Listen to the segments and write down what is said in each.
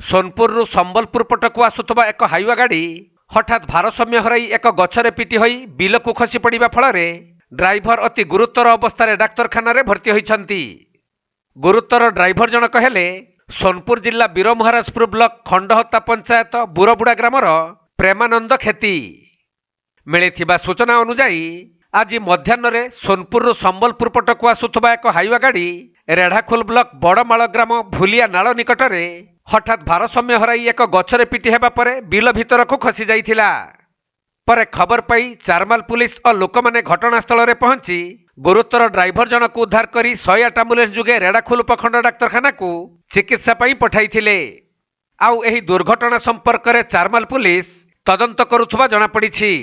सोनपुर संबलपुर पटकू आसुवा एक हाइवा गाड़ी हठात भारसाम्य हराई एक गछरे पिटी होई बिलकू खसी पड़ा फल ड्राइवर अति गुरुतर अवस्था डाक्तरखाना भर्ती होती। गुरुतर ड्राइवर जनक हेले सोनपुर जिला वीरमहाराजपुर ब्लॉक खंडहत्ता पंचायत बुरबुड़ा ग्रामर प्रेमानंद खेती। मिलिथिबा सूचना अनुजाई आज मध्याह्न सोनपुर संबलपुर पटकू आसुवा एक हाइवा गाड़ी रेढ़ाखोल ब्लॉक बड़माल ग्राम भूलिया नाल निकट में हठात भारसाम्य हराई एक गछरे पिटी हेबा परे बिल भितरकू खसी जाइथिला। परे खबर पाई चारमाल पुलिस और लोक माने घटनास्थल में पहुंची गुरुतर ड्राइवर जनक उद्धार करी 108 आम्बुलेंस जुगे रेढ़ाखोल उपखंड डाक्तरखाना को चिकित्सा पाई पठाइथिले। आउ एही दुर्घटना संपर्क में चारमाल पुलिस तदंत करुथुबा जଣା पड़िछि।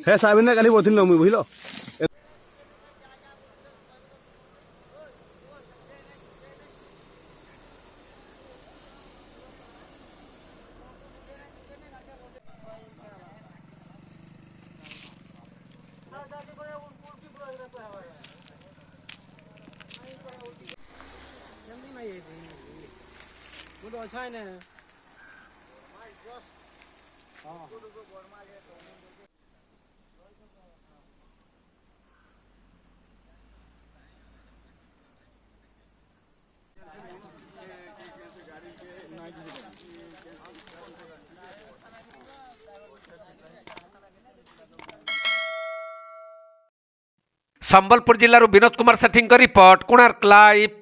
हे साबिन ने काली बोथिन मुई बुझलो संबलपुर जिल्लारू विनोद कुमार सेठी रिपोर्ट कोणार्क लाइव।